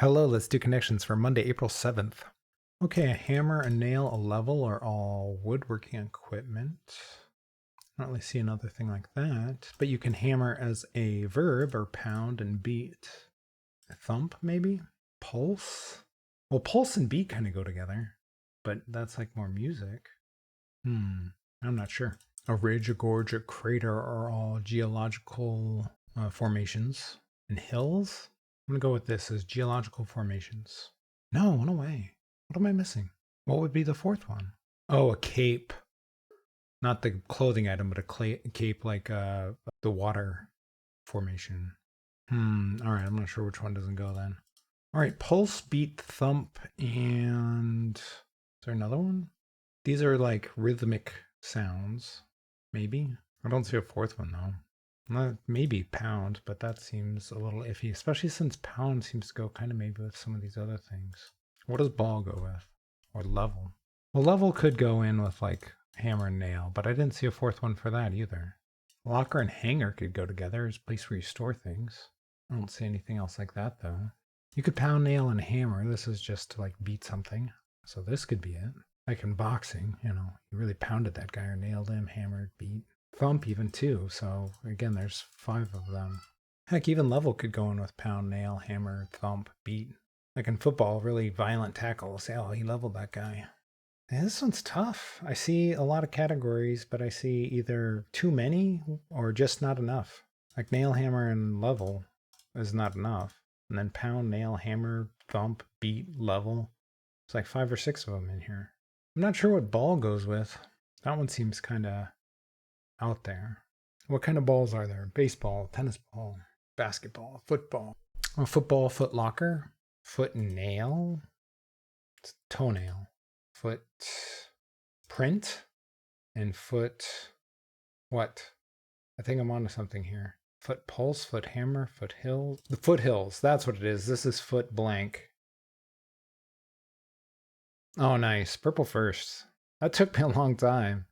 Hello, let's do connections for Monday, April 7th. Okay, a hammer, a nail, a level are all woodworking equipment. I don't really see another thing like that, but you can hammer as a verb or pound and beat. A thump, maybe? Pulse? Well, pulse and beat kind of go together, but that's like more music. I'm not sure. A ridge, a gorge, a crater are all geological formations. And hills? I'm going to go with this as geological formations. No, no way. What am I missing? What would be the fourth one? Oh, a cape. Not the clothing item, but a cape like the water formation. All right, I'm not sure which one doesn't go then. All right, pulse, beat, thump, and is there another one? These are like rhythmic sounds. Maybe. I don't see a fourth one though. Maybe pound, but that seems a little iffy, especially since pound seems to go kind of maybe with some of these other things. What does ball go with? Or level? Well, level could go in with like hammer and nail, but I didn't see a fourth one for that either. Locker and hanger could go together as a place where you store things. I don't see anything else like that though. You could pound, nail, and hammer. This is just to like beat something. So this could be it. Like in boxing, you really pounded that guy or nailed him, hammered, beat. Thump even too. So again, there's 5 of them. Heck, even level could go in with pound, nail, hammer, thump, beat. Like in football, really violent tackle. Say, oh, he leveled that guy. And this one's tough. I see a lot of categories, but I see either too many or just not enough. Like nail, hammer, and level is not enough. And then pound, nail, hammer, thump, beat, level. It's like 5 or 6 of them in here. I'm not sure what ball goes with. That one seems kind of out there. What kind of balls are there? Baseball, tennis ball, basketball, football. Oh, football, foot locker, foot nail, it's toenail, foot print, and foot what? I think I'm onto something here. Foot pulse, foot hammer, foot hill. The foot hills, that's what it is. This is foot blank. Oh, nice. Purple first. That took me a long time.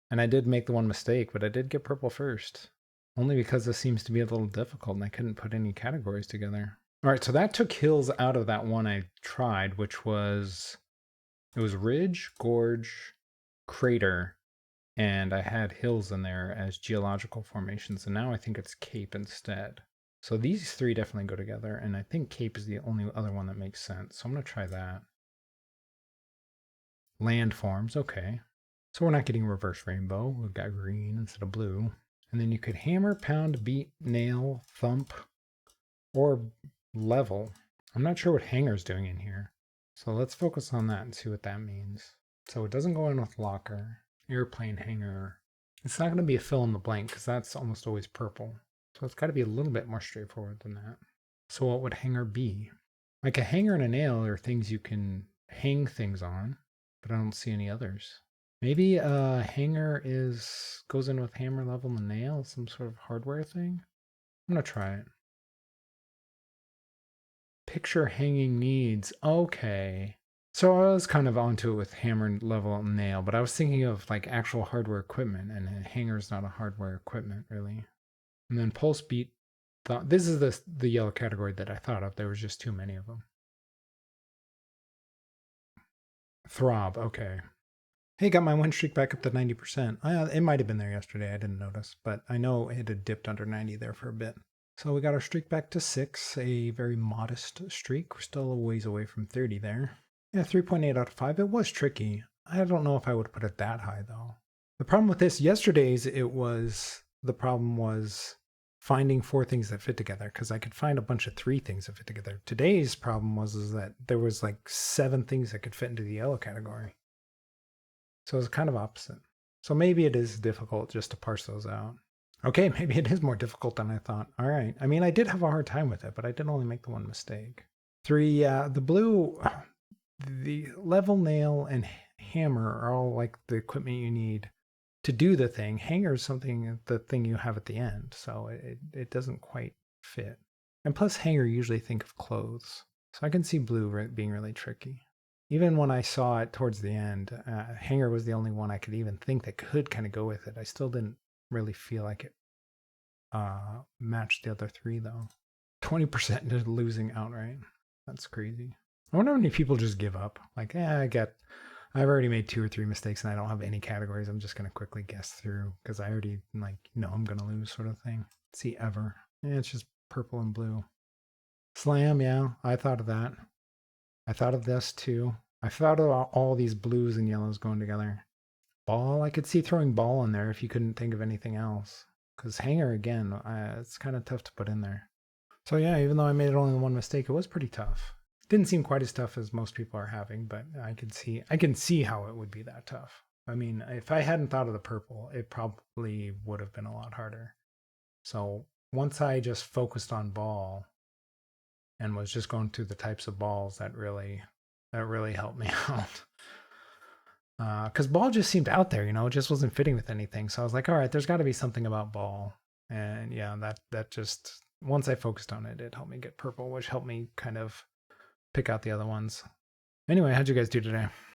And I did make the one mistake, but I did get purple first. Only because this seems to be a little difficult and I couldn't put any categories together. All right, so that took hills out of that one I tried, which was, it was ridge, gorge, crater, and I had hills in there as geological formations, and now I think it's cape instead. So these 3 definitely go together, and I think cape is the only other one that makes sense. So I'm going to try that. Landforms, okay. So we're not getting reverse rainbow. We've got green instead of blue. And then you could hammer, pound, beat, nail, thump, or level. I'm not sure what hanger's doing in here. So let's focus on that and see what that means. So it doesn't go in with locker, airplane hanger. It's not going to be a fill in the blank because that's almost always purple. So it's got to be a little bit more straightforward than that. So what would hanger be? Like a hanger and a nail are things you can hang things on, but I don't see any others. Maybe a hanger goes in with hammer, level, and nail, some sort of hardware thing. I'm gonna try it. Picture hanging needs. Okay. So I was kind of onto it with hammer, level, and nail, but I was thinking of like actual hardware equipment, and a hanger is not a hardware equipment really. And then pulse beat. This is the yellow category that I thought of. There was just too many of them. Throb. Okay. Hey, got my win streak back up to 90%. It might have been there yesterday. I didn't notice, but I know it had dipped under 90 there for a bit. So we got our streak back to 6, a very modest streak. We're still a ways away from 30 there. Yeah, 3.8 out of 5. It was tricky. I don't know if I would put it that high, though. The problem with this, the problem was finding 4 things that fit together, because I could find a bunch of 3 things that fit together. Today's problem is that there was like 7 things that could fit into the yellow category. So it's kind of opposite. So maybe it is difficult just to parse those out. Okay, maybe it is more difficult than I thought. All right. I mean, I did have a hard time with it, but I did only make the one mistake. 3, the blue, the level, nail, and hammer are all like the equipment you need to do the thing. Hanger is the thing you have at the end. So it doesn't quite fit. And plus, hanger usually think of clothes. So I can see blue being really tricky. Even when I saw it towards the end, hanger was the only one I could even think that could kind of go with it. I still didn't really feel like it matched the other 3 though. 20% losing outright. That's crazy. I wonder how many people just give up. Like, I've already made 2 or 3 mistakes and I don't have any categories. I'm just going to quickly guess through because I already, like, know I'm going to lose sort of thing. Let's see, ever. Yeah, it's just purple and blue. Slam, yeah, I thought of that. I thought of this too. I thought of all these blues and yellows going together. Ball, I could see throwing ball in there if you couldn't think of anything else. Because hanger, again, it's kind of tough to put in there. So yeah, even though I made only one mistake, it was pretty tough. Didn't seem quite as tough as most people are having, but I can see how it would be that tough. I mean, if I hadn't thought of the purple, it probably would have been a lot harder. So once I just focused on ball and was just going through the types of balls, that really helped me out. Because ball just seemed out there, it just wasn't fitting with anything. So I was like, all right, there's got to be something about ball. And yeah, that just once I focused on it, it helped me get purple, which helped me kind of pick out the other ones. Anyway, how'd you guys do today?